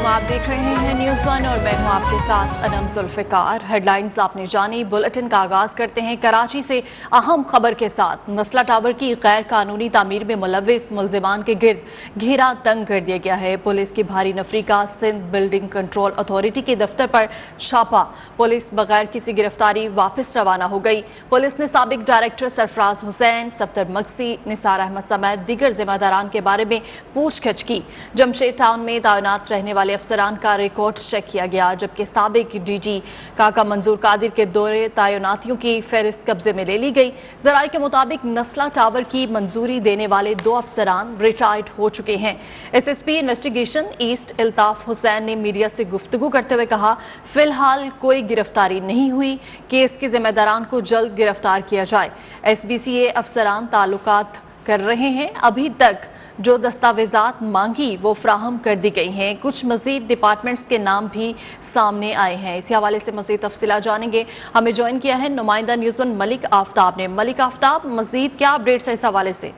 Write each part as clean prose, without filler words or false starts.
आप देख रहे हैं न्यूज़ वन और मैं हूं आपके साथ अनम जुल्फ़िकार। हेडलाइंस आपने जानी, बुलेटिन का आगाज करते हैं कराची से अहम खबर के साथ। नस्ला टावर की गैर कानूनी तामीर में मुलव्विस मुलजिमान के गिर्द घेरा तंग कर दिया गया है। पुलिस की भारी नफरी का सिंध बिल्डिंग कंट्रोल अथॉरिटी के दफ्तर पर छापा। पुलिस बगैर किसी गिरफ्तारी वापस रवाना हो गई। पुलिस ने साबिक डायरेक्टर सरफराज हुसैन, सफ्तर मक्सी, निसार अहमद समेत दीगर जिम्मेदारान के बारे में पूछताछ की। जमशेद टाउन में तैनात रहने वाले अफसरान का रिकॉर्ड चेक किया गया, जबकि साबिक डीजी काका मंजूर कादिर के दौरे तैनातियों की फहरिस्त कब्जे में ले ली गई। जराये के मुताबिक नस्ला टावर की मंजूरी देने वाले 2 अफसरान रिटायर्ड हो चुके हैं। SSP investigation east Iltaf Hussain ने मीडिया से गुफ्तगू करते हुए कहा, फिलहाल कोई गिरफ्तारी नहीं हुई, केस के जिम्मेदारान को जल्द गिरफ्तार किया जाए। SBCA अफसरान ताल्लुकात कर रहे हैं। अभी तक जो दस्तावेजात मांगी वो फ्राहम कर दी गई हैं। कुछ मजीद डिपार्टमेंट्स के नाम भी सामने आए हैं। इसी हवाले से मजीद तफसीला जानेंगे। हमें ज्वाइन किया है नुमाइंदा न्यूज़ वन मलिक आफ्ताब ने। मलिक आफ्ताब, मजीद क्या अपडेट्स है इस हवाले से?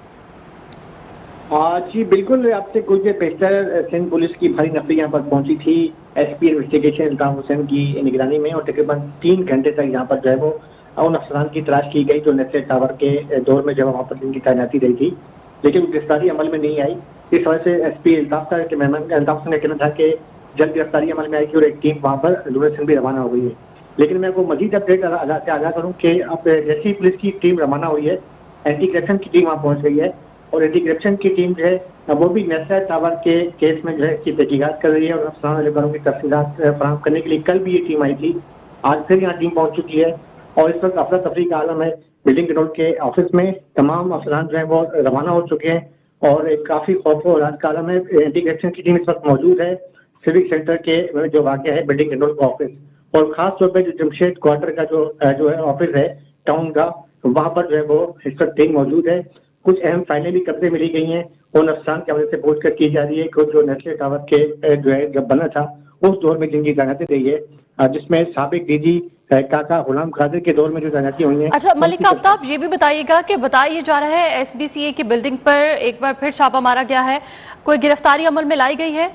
जी बिल्कुल, आपसे कुछ देर पेशतर सिंध पुलिस की भारी नफरी यहाँ पर पहुंची थी SP इन्वेस्टिगेशन इल्ताफ हुसैन की निगरानी में, और तकरीबन 3 घंटे तक यहाँ पर जो है वो उन अफसरान की तलाश की गई जो नस्ले टावर के दौर में जब वहाँ पर जिनकी तैनाती रही थी, लेकिन गिरफ्तारी अमल में नहीं आई। इस वजह से SP इल्ताफ का कहना था कि जल्द गिरफ्तारी अमल में आएगी और एक टीम वहाँ पर लुधियाना से भी रवाना हो गई है। लेकिन मैं आपको मजीद अपडेट आगाह करूँ कि अब जैसी पुलिस की टीम रवाना हुई है, एंटी करप्शन की टीम वहाँ पहुँच गई है, और एंटी करप्शन की टीम जो है वो भी नस्ला टावर के केस में जो है इसकी तहकीकात कर रही है और अफसरान की तफसीलात फराहम करने के लिए कल भी ये टीम आई थी। आज फिर यहाँ टीम पहुँच चुकी है और इस वक्त अफरा तफरी का आलम है। बिल्डिंग कंट्रोल के ऑफिस में तमाम अफसरान जो है वो रवाना हो चुके हैं और एक काफी खौफ और राहत का आलम है। एंटी करप्शन की टीम इस वक्त मौजूद है सिविक सेंटर के जो वाक़या है बिल्डिंग कंट्रोल का ऑफिस, और खास तौर पर जो जमशेद क्वार्टर का जो है ऑफिस है टाउन का, वहाँ पर जो है वो इस वक्त टीम मौजूद है। कुछ अहम फाइलें भी कब्जे मिली गई हैं, उन अफसरान की वजह से पूछताछ की जा रही है कि जो नस्ले टावर के जो है जब बना था उस दौर में जिनकी तैनाती रही है, जिसमें साबिक DG काका गुलाम कादिर के दौर में जो तैनाती हुई है। अच्छा मलिक आफ्ताब, ये भी बताइएगा कि बताया जा रहा है SBCA की बिल्डिंग पर एक बार फिर छापा मारा गया है, कोई गिरफ्तारी अमल में लाई गई है?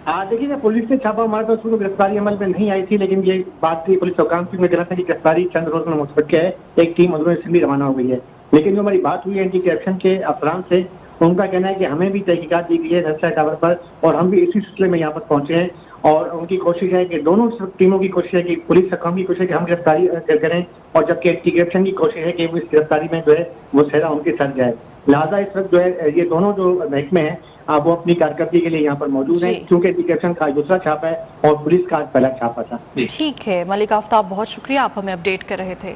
देखिए ना, पुलिस ने छापा मारा था, उसमें गिरफ्तारी अमल में नहीं आई थी, लेकिन ये बात थी पुलिस हुकाम की में देना था कि गिरफ्तारी चंद रोज में मुतवक्किल है। एक टीम मजदूर से भी रवाना हो गई है, लेकिन जो हमारी बात हुई है एंटी करप्शन के अफसरान से, उनका कहना है कि हमें भी तहकीकात दी गई है नस्ला टावर पर और हम भी इसी सिलसिले में यहाँ पर पहुंचे हैं, और उनकी कोशिश है कि दोनों टीमों की कोशिश है कि पुलिस हकाम की कोशिश है कि हम गिरफ्तारी करें, और जबकि एंटी करप्शन की कोशिश है कि इस गिरफ्तारी में जो है वो सेहरा उनके सर जाए। लिहाजा इस वक्त जो है ये दोनों जो महकमे हैं वो अपनी कारकर्दगी के लिए यहाँ पर मौजूद हैं, क्योंकि एंटी करप्शन का दूसरा छापा है और पुलिस का पहला छापा था। ठीक है मलिक आफ्ताब, बहुत शुक्रिया, आप हमें अपडेट कर रहे थे।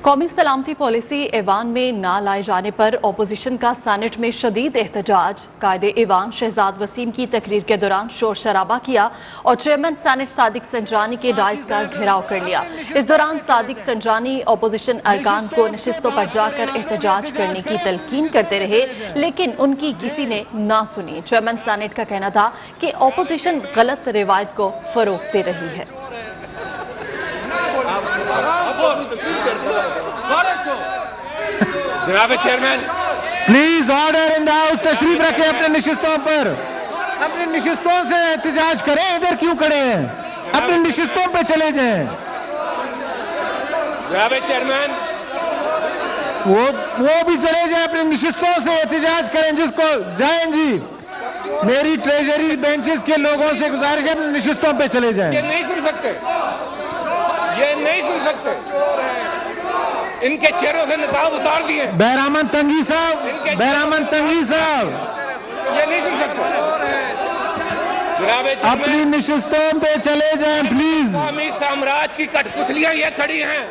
कौमी सलामती पॉलिसी ऐवान में ना लाए जाने पर अपोजिशन का सेनेट में शदीद एहतजाज। कायदे ऐवान शहजाद वसीम की तकरीर के दौरान शोर शराबा किया और चेयरमैन सेनेट सादिक संजरानी के डाइस का घेराव कर लिया। इस दौरान सादिक संजरानी अपोजिशन अरकान को नशिस्तों पर जाकर एहतजाज करने की तलकीन करते रहे, लेकिन उनकी किसी ने ना सुनी। चेयरमैन सेनेट का कहना था कि अपोजिशन गलत रिवायत को फरोग दे रही है। जनाब chairman, please order in the house, तशरीफ रखें अपने निशिस्तों पर, अपनी निशिस्तों से एहतजाज करें। इधर क्यों खड़े हैं? अपनी निशिस्तों पे चले जाएं। जनाब चेयरमैन, वो भी चले जाएं, अपनी निशिस्तों से एहतजाज करें। जिसको जाएं जी, मेरी ट्रेजरी बेंचेस के लोगों से गुजारिश है अपनी निशिस्तों पे चले जाएं। ये नहीं सुन सकते, ये नहीं सुन सकते। इनके चेहरों से निकाब उतार दिए। बैरामन तंगी साहब, बैरामन तंगी साहब, ये नहीं सुन सकते। जनाब अपनी निशिस्तों पे चले जाएं प्लीज। इस्लामी साम्राज्य की कठपुतलियां ये खड़ी हैं।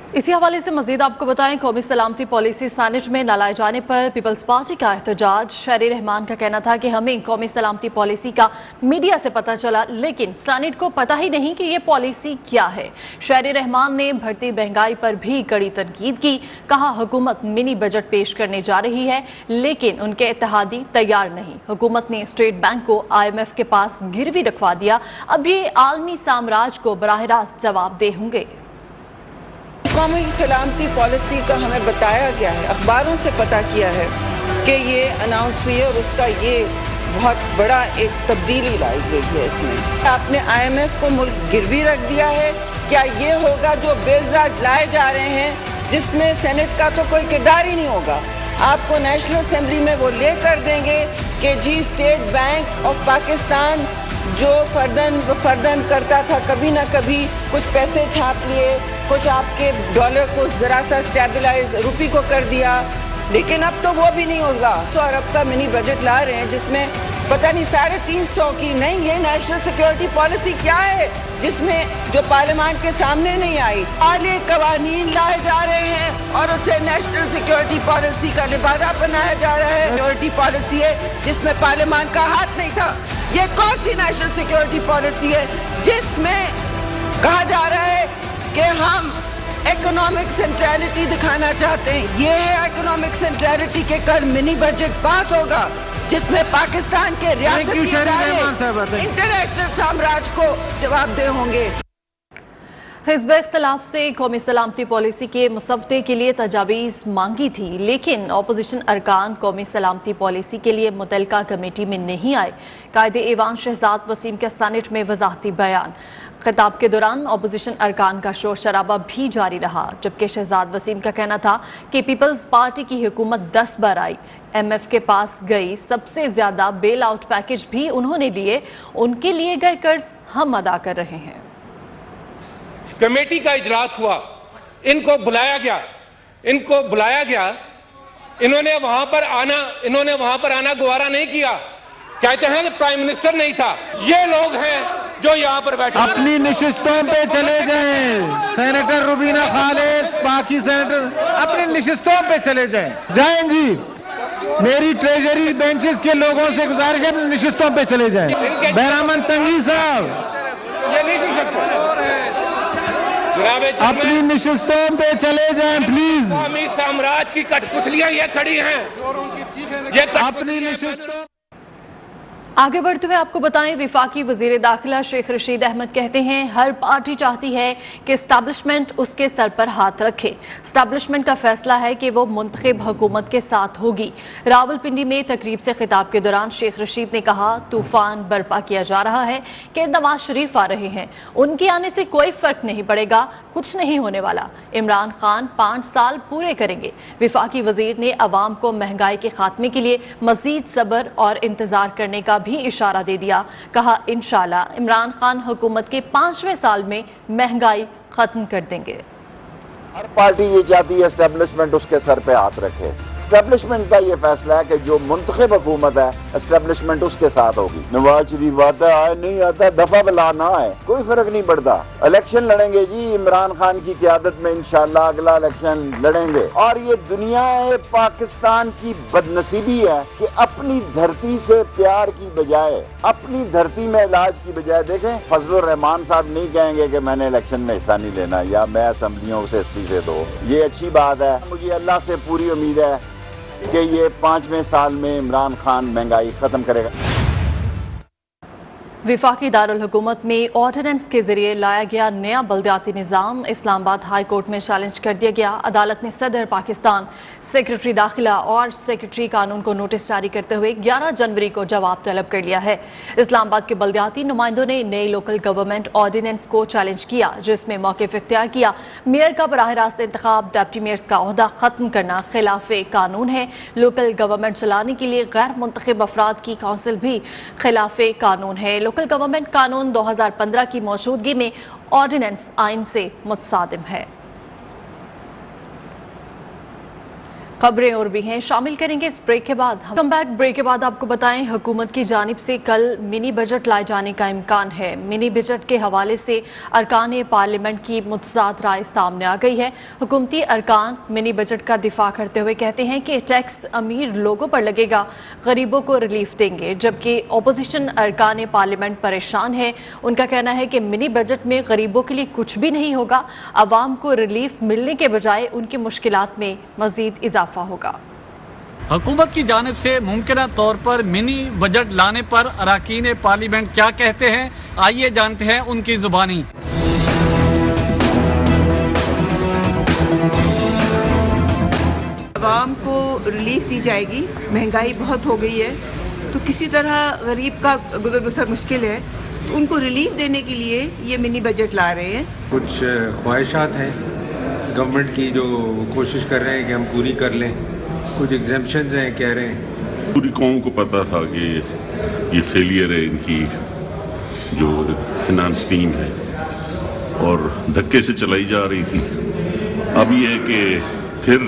इसी हवाले से मजीद आपको बताएं, कौमी सलामती पॉलिसी सेनेट में न लाए जाने पर पीपल्स पार्टी का एहतजाज। शहरी रहमान का कहना था कि हमें कौमी सलामती पॉलिसी का मीडिया से पता चला, लेकिन सेनेट को पता ही नहीं कि ये पॉलिसी क्या है। शहरी रहमान ने बढ़ती महंगाई पर भी कड़ी तनकीद की। कहा हुकूमत मिनी बजट पेश करने जा रही है, लेकिन उनके इत्तेहादी तैयार नहीं। हुकूमत ने स्टेट बैंक को IMF के पास गिरवी रखवा दिया। अब ये आलमी साम्राज्य को बराह रास्त जवाबदेह होंगे। कौमी सलामती पॉलिसी का हमें बताया गया है, अखबारों से पता किया है कि ये अनाउंस हुई है और उसका ये बहुत बड़ा एक तब्दीली लाई गई है इसमें। आपने IMF को मुल्क गिरवी रख दिया है। क्या ये होगा जो बिल्स आज लाए जा रहे हैं जिसमें सेनेट का तो कोई किरदार ही नहीं होगा? आपको नेशनल असेंबली में वो ले कर देंगे कि जी स्टेट बैंक ऑफ पाकिस्तान जो फर्दन करता था, कभी ना कभी कुछ पैसे छाप लिए, कुछ आपके डॉलर को ज़रा सा स्टेबलाइज रुपये को कर दिया, लेकिन अब तो वो भी नहीं होगा। 100 अरब का मिनी बजट ला रहे हैं जिसमें पता नहीं 350 की नहीं है। नेशनल सिक्योरिटी पॉलिसी क्या है जिसमें जो पार्लियामेंट के सामने नहीं आई? आले कवानीन लाए जा रहे हैं और उसे नेशनल सिक्योरिटी पॉलिसी का लिबादा बनाया जा रहा है। सिक्योरिटी पॉलिसी है जिसमें पार्लियामेंट का हाथ नहीं था। ये कौन सी नेशनल सिक्योरिटी पॉलिसी है जिसमें कहा जा रहा है कि हम इकोनॉमिक सेंट्रलिटी दिखाना चाहते हैं? ये है इकोनॉमिक सेंट्रलिटी के कल मिनी बजट पास होगा जिसमें पाकिस्तान के रियासती इदारे इंटरनेशनल साम्राज्य को जवाबदेह होंगे। हिज़्ब इख्तिलाफ से कौमी सलामती पॉलिसी के मुसव्वदे के लिए तजावीज़ मांगी थी, लेकिन अपोजिशन अरकान कौमी सलामती पॉलिसी के लिए मुतल्लिका कमेटी में नहीं आए। कायदे ऐवान शहजाद वसीम का सेनेट में वजाहती बयान। खिताब के दौरान अपोजिशन अरकान का शोर शराबा भी जारी रहा, जबकि शहजाद वसीम का कहना था कि पीपल्स पार्टी की हुकूमत 10 बार आई, MF के पास गई, सबसे ज़्यादा बेल आउट पैकेज भी उन्होंने लिए, उनके लिए गए कर्ज हम अदा कर रहे हैं। कमेटी का इजलास हुआ, इनको बुलाया गया, इन्होंने वहां पर आना गवारा नहीं किया। कहते हैं प्राइम मिनिस्टर नहीं था। ये लोग हैं जो यहाँ पर बैठे। अपनी निशिस्तों पे चले जाएं। सेनेटर रुबीना खालिद, बाकी सेनेटर अपनी निशिस्तों पे चले जाएं जी। मेरी ट्रेजरी बेंचेस के लोगों से गुजारिश है, अपनी निशिस्तों पे चले जाएं। बहरामन तंगी साहब, ये नहीं सुन सकते। अपनी निशिस्तों पे चले जाएं प्लीज। कौमी साम्राज्य की कठपुतलियां ये खड़ी हैं, ये अपनी निशिस्तों। आगे बढ़ते हुए आपको बताएं, विफाकी वजीर दाखिला शेख रशीद अहमद कहते हैं हर पार्टी चाहती है कि इस्टेब्लिशमेंट उसके सर पर हाथ रखे। इस्टेब्लिशमेंट का फैसला है कि वो मुंतखब हुकूमत के साथ होगी। रावलपिंडी में तकरीब से खिताब के दौरान शेख रशीद ने कहा तूफान बर्पा किया जा रहा है कि नवाज शरीफ आ रहे हैं, उनके आने से कोई फर्क नहीं पड़ेगा, कुछ नहीं होने वाला। इमरान खान 5 साल पूरे करेंगे। विफाकी वजीर ने अवाम को महंगाई के खात्मे के लिए मजीद सब्र और इंतजार करने का भी इशारा दे दिया। कहा इंशाल्लाह इमरान खान हुकूमत के 5वें साल में महंगाई खत्म कर देंगे। हर पार्टी ये चाहती है एस्टेब्लिशमेंट उसके सर पे हाथ रखे। एस्टेब्लिशमेंट का ये फैसला है कि जो मुंतखब हुकूमत है एस्टेब्लिशमेंट उसके साथ होगी। नवाज शरीफ आता है नहीं आता, दफा बला ना आए, कोई फर्क नहीं पड़ता। इलेक्शन लड़ेंगे जी इमरान खान की क़यादत में, इंशाल्लाह अगला इलेक्शन लड़ेंगे। और ये दुनिया पाकिस्तान की बदनसीबी है कि अपनी धरती से प्यार की बजाय अपनी धरती में इलाज की बजाय, देखें फजलुर रहमान साहब नहीं कहेंगे कि मैंने इलेक्शन में हिस्सा नहीं लेना या मैं असम्बलियों से इस्तीफे दो। ये अच्छी बात है। मुझे अल्लाह से पूरी उम्मीद है कि ये 5वें साल में इमरान खान महंगाई खत्म करेगा। विफाकी दारुल हुकूमत में ऑर्डिनेंस के जरिए लाया गया नया बल्दियाती निज़ाम इस्लामाबाद हाई कोर्ट में चैलेंज कर दिया गया। अदालत ने सदर पाकिस्तान, सेक्रेटरी दाखिला और सेक्रेटरी कानून को नोटिस जारी करते हुए 11 जनवरी को जवाब तलब कर लिया है। इस्लामाबाद के बल्दियाती नुमाइंदों ने नई लोकल गवर्नमेंट ऑर्डिनेंस को चैलेंज किया, जिसमें मौक़िफ़ इख्तियार किया मेयर का बराह रास्त इंतखाब, डिप्टी मेयर्स का ओहदा खत्म करना खिलाफ कानून है। लोकल गवर्नमेंट चलाने के लिए गैर मुंतखब अफराद की काउंसिल भी खिलाफ कानून है। लोकल गवर्नमेंट कानून 2015 की मौजूदगी में ऑर्डिनेंस आइन से मुतसादिम है। खबरें और भी हैं, शामिल करेंगे इस ब्रेक के बाद। कम बैक ब्रेक के बाद आपको बताएं, हुकूमत की जानिब से कल मिनी बजट लाए जाने का इम्कान है। मिनी बजट के हवाले से अरकान पार्लियामेंट की मुतज़ाद राय सामने आ गई है। हुकूमती अरकान मिनी बजट का दिफा करते हुए कहते हैं कि टैक्स अमीर लोगों पर लगेगा, गरीबों को रिलीफ देंगे, जबकि अपोजिशन अरकान पार्लियामेंट परेशान है। उनका कहना है कि मिनी बजट में गरीबों के लिए कुछ भी नहीं होगा, आवाम को रिलीफ मिलने के बजाय उनकी मुश्किलात में मजीद इजाफा होगा। हुकूमत की जानिब से मुमकिन तौर पर मिनी बजट लाने पर अरकान पार्लियामेंट क्या कहते हैं, आइए जानते हैं उनकी जुबानी। आवाम को रिलीफ दी जाएगी। महंगाई बहुत हो गई है, तो किसी तरह गरीब का गुजर बसर मुश्किल है, तो उनको रिलीफ देने के लिए ये मिनी बजट ला रहे हैं। कुछ ख्वाहिशात हैं गवर्नमेंट की जो कोशिश कर रहे हैं कि हम पूरी कर लें, कुछ एग्जेम्पशंस हैं कह रहे हैं। पूरी कौम को पता था कि ये फेलियर है इनकी जो फिनांस टीम है और धक्के से चलाई जा रही थी। अब ये है कि फिर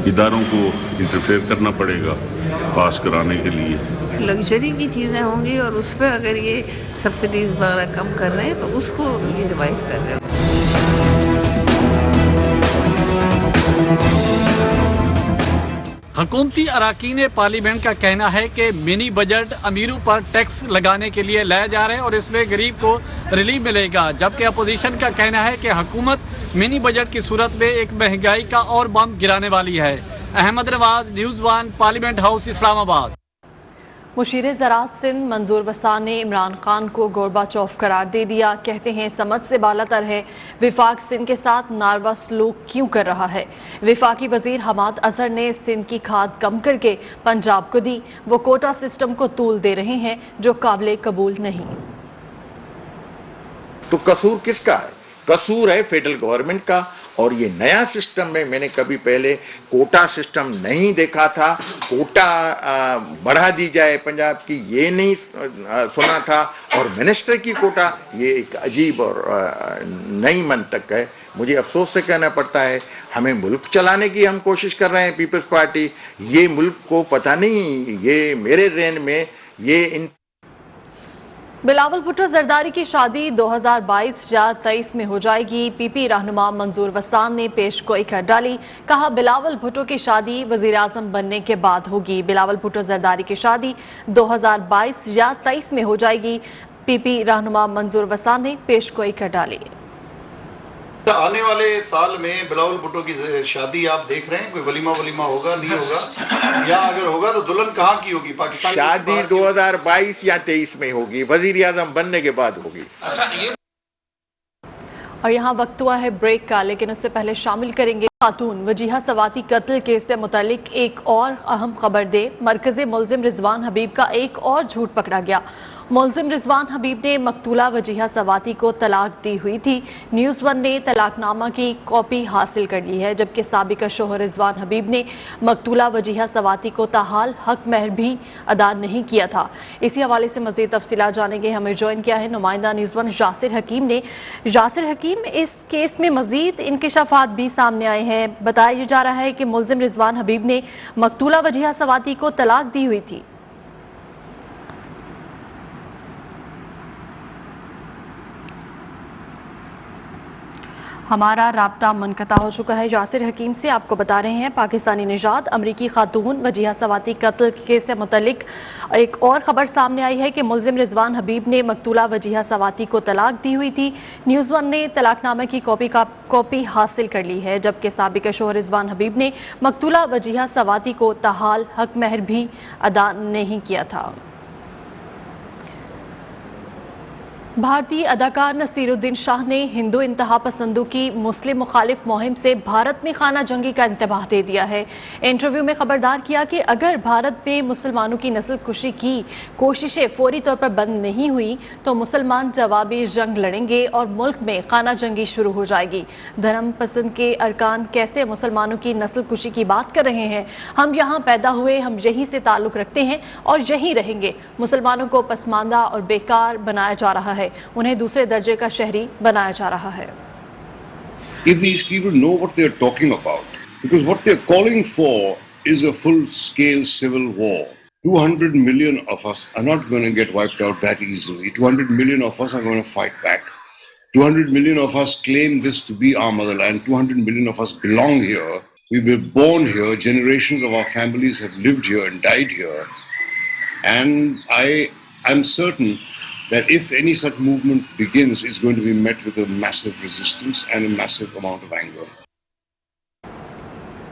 इदारों को इंटरफेयर करना पड़ेगा पास कराने के लिए। लग्जरी की चीज़ें होंगी और उस पर अगर ये सब्सिडीज वगैरह कम कर रहे हैं तो उसको ये रिवाइव कर रहे हैं। हुकूमती अरकान पार्लियामेंट का कहना है कि मिनी बजट अमीरों पर टैक्स लगाने के लिए लाया जा रहा है और इसमें गरीब को रिलीफ मिलेगा, जबकि अपोजिशन का कहना है कि हुकूमत मिनी बजट की सूरत में एक महंगाई का और बम गिराने वाली है। Ahmad Nawaz, news 1, parliament house, Islamabad. मुशीर ज़राअत सिंध मंजूर वसान ने इमरान खान को गोरबाचौफ करार दे दिया। कहते हैं समझ से बालातर है, विफाक सिंध के साथ नारवा सलूक क्यों कर रहा है। विफाकी वजीर हमाद अजहर ने सिंध की खाद कम करके पंजाब को दी। वो कोटा सिस्टम को तूल दे रहे हैं जो काबिल कबूल नहीं। तो कसूर किसका है? कसूर है फेडरल गवर्नमेंट का। और ये नया सिस्टम में मैंने कभी पहले कोटा सिस्टम नहीं देखा था। कोटा बढ़ा दी जाए पंजाब की, ये नहीं सुना था। और मिनिस्टर की कोटा, ये एक अजीब और नई मंतक है। मुझे अफसोस से कहना पड़ता है, हमें मुल्क चलाने की हम कोशिश कर रहे हैं पीपल्स पार्टी, ये मुल्क को पता नहीं, ये मेरे ज़हन में ये इन बिलावल भुट्टो जरदारी की शादी 2022 या 23 में हो जाएगी। पीपी रहनुमा मंजूर वसान ने पेशगोई कर डाली। कहा बिलावल भुट्टो की शादी वजीर आजम बनने के बाद होगी। बिलावल भुट्टो जरदारी की शादी 2022 या 23 में हो जाएगी। पीपी रहनुमा मंजूर वसान ने पेशगोई कर डाली। आने वाले साल में बिलावल भुट्टो की शादी आप देख रहे हैं, कोई वलीमा होगा नहीं होगा, या अगर होगा तो दुल्हन कहाँ की होगी? पाकिस्तान। शादी 2022 या 23 में होगी, वजीर आजम बनने के बाद होगी। और यहाँ वक्त हुआ है ब्रेक का, लेकिन उससे पहले शामिल करेंगे खातून वजीहा सवाती कत्ल केस से मुतालिक एक और अहम खबर दे। मरकज़ी मुलजिम रिजवान हबीब का एक और झूठ पकड़ा गया। मुलजिम रिजवान हबीब ने मकतूला वजीहा सवाती को तलाक दी हुई थी। न्यूज़ 1 ने तलाकनामा की कॉपी हासिल कर ली है, जबकि साबिका शोहर रिजवान हबीब ने मकतूला वजीहा सवाती को ताहाल हक महर भी अदा नहीं किया था। इसी हवाले से मज़ीद तफसीलात जानेंगे। हमें ज्वाइन किया है नुमाइंदा न्यूज़ 1 यासिर हकीम ने। यासिर हकीम, इस केस में मज़ीद इंकशाफात भी सामने आए हैं। बताया जा रहा है कि मुलजिम रिजवान हबीब ने मकतूला वजीहा सवाती को तलाक दी हुई थी। हमारा राब्ता मुनक़ता हो चुका है यासिर हकीम से। आपको बता रहे हैं पाकिस्तानी निजात अमरीकी खातून वजीहा सवाती कत्ल केस से मुतल्लिक एक और ख़बर सामने आई है कि मुलजिम रिजवान हबीब ने मकतूला वजीहा सवाती को तलाक दी हुई थी। न्यूज़ 1 ने तलाकनामे की कॉपी हासिल कर ली है, जबकि साबिका शोहर रिजवान हबीब ने मकतूला वजीहा सवाती को ताहाल हक महर भी अदा नहीं किया था। भारतीय अदाकार नसीरुद्दीन शाह ने हिंदू इंतहा पसंदों की मुस्लिम मुखालिफ मुहिम से भारत में खाना जंगी का इंतबाह दे दिया है। इंटरव्यू में खबरदार किया कि अगर भारत में मुसलमानों की नस्ल कुशी की कोशिशें फौरी तौर पर बंद नहीं हुई तो मुसलमान जवाबी जंग लड़ेंगे और मुल्क में खाना जंगी शुरू हो जाएगी। धर्म पसंद के अरकान कैसे मुसलमानों की नस्ल कुशी की बात कर रहे हैं? हम यहाँ पैदा हुए, हम यहीं से ताल्लुक़ रखते हैं और यहीं रहेंगे। मुसलमानों को पसमानदा और बेकार बनाया जा रहा है, उन्हें दूसरे दर्जे का शहरी बनाया जा रहा है। If these people know what they are talking about, because what they are calling for is a full-scale civil war. 200 million of us are not going to get wiped out that easily. 200 million of us are going to fight back. 200 million of us claim this to be our motherland. 200 million of us belong here. We were born here. Generations of our families have lived here and died here. And I'm certain that if any such movement begins, it's going to be met with a massive resistance and a massive amount of anger.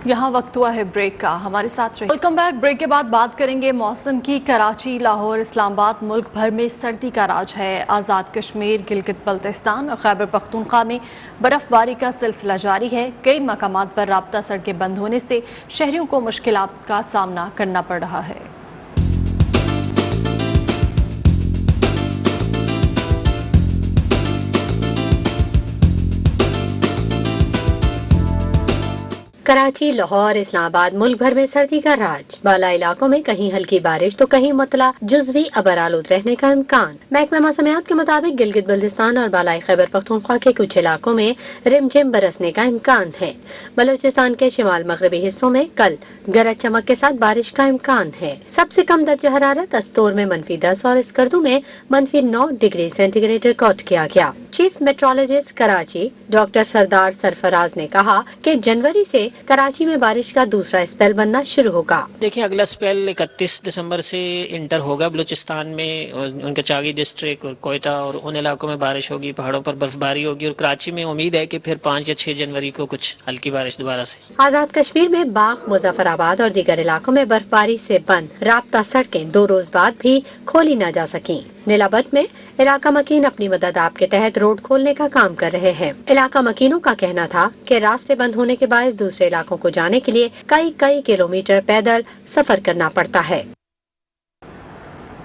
यहाँ वक्त हुआ है break का, हमारे साथ रहिए। Welcome back. Break के बाद बात करेंगे मौसम की। कराची, लाहौर, इस्लामाबाद मुल्क भर में सर्दी का राज है। आज़ाद कश्मीर, गिलगित बल्तिस्तान और खैबर पख्तूनख्वा में बर्फबारी का सिलसिला जारी है। कई मकामात पर राब्ता सड़कें बंद होने से शहरियों को मुश्किलात का सामना करना पड़ रहा है। कराची, लाहौर, इस्लामाबाद मुल्क भर में सर्दी का राज। बाला इलाकों में कहीं हल्की बारिश तो कहीं मुतला जुज़वी अबर आलूद रहने का इम्कान। महकमा मौसमियात के मुताबिक गिलगित बल्तिस्तान और बालाई खैबर पख्तूनख्वा के कुछ इलाकों में रिमझिम बरसने का इम्कान है। बलूचिस्तान के शिमाल मगरबी हिस्सों में कल गरज चमक के साथ बारिश का इम्कान है। सबसे कम दर्जा हरारत अस्तोर में -10 और स्कर्दू में -9 डिग्री सेंटीग्रेड रिकॉर्ड किया गया। चीफ मेट्रोलॉजिस्ट कराची डॉक्टर सरदार सरफराज ने कहा कि जनवरी से कराची में बारिश का दूसरा स्पेल बनना शुरू होगा। देखिए, अगला स्पेल 31 दिसंबर से इंटर होगा। बलूचिस्तान में उनके चागी डिस्ट्रिक्ट और कोयटा और उन इलाकों में बारिश होगी, पहाड़ों पर बर्फबारी होगी। और कराची में उम्मीद है कि फिर 5 या 6 जनवरी को कुछ हल्की बारिश दोबारा से। आजाद कश्मीर में बाग, मुजफ्फराबाद और दीगर इलाकों में बर्फबारी से बंद राब्ता सड़कें 2 रोज बाद भी खोली न जा सकी। नीलाबत में इलाका मकीन अपनी मदद आप के तहत रोड खोलने का काम कर रहे हैं। इलाका मकीनों का कहना था कि रास्ते बंद होने के बाद दूसरे इलाकों को जाने के लिए कई किलोमीटर पैदल सफर करना पड़ता है।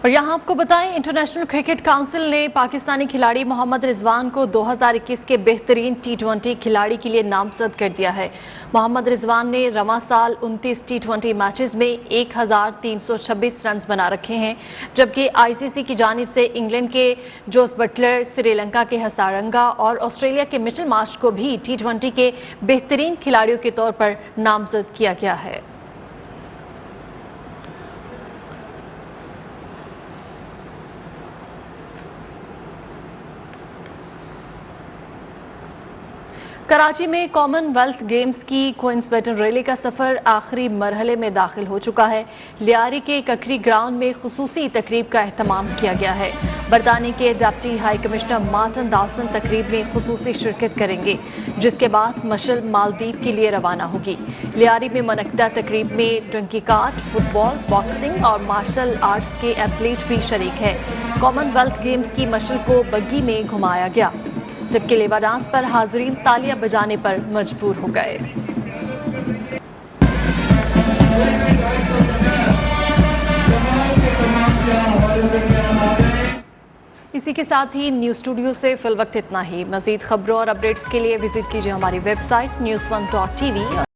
और यहाँ आपको बताएं, इंटरनेशनल क्रिकेट काउंसिल ने पाकिस्तानी खिलाड़ी मोहम्मद रिजवान को 2021 के बेहतरीन T20 खिलाड़ी के लिए नामजद कर दिया है। मोहम्मद रिजवान ने रवां साल 29 T20 मैचेस में 1326 रन बना रखे हैं, जबकि ICC की जानिब से इंग्लैंड के जोस बटलर, श्रीलंका के हसारंगा और ऑस्ट्रेलिया के मिचेल मार्श को भी T20 के बेहतरीन खिलाड़ियों के तौर पर नामजद किया गया है। कराची में कॉमनवेल्थ गेम्स की क्वींस बैटन रैली का सफ़र आखिरी मरहले में दाखिल हो चुका है। लियारी के ककरी ग्राउंड में खुसूसी तकरीब का एहतमाम किया गया है। बरतानी के deputy high commissioner Martin Dawson तकरीब में खुसूसी शिरकत करेंगे, जिसके बाद मशल मालदीव के लिए रवाना होगी। लियारी में मुनक्किदा तकरीब में डंकी कार्ट, फुटबॉल, बॉक्सिंग और मार्शल आर्ट्स के एथलीट भी शरीक है। कॉमनवेल्थ गेम्स की मशल को बग्गी में घुमाया गया, जबकि लेवा डांस पर हाज़रीन तालियां बजाने पर मजबूर हो गए। इसी के साथ ही न्यूज़ स्टूडियो से फिल वक्त इतना ही। मज़ीद खबरों और अपडेट्स के लिए विजिट कीजिए हमारी वेबसाइट news1.tv।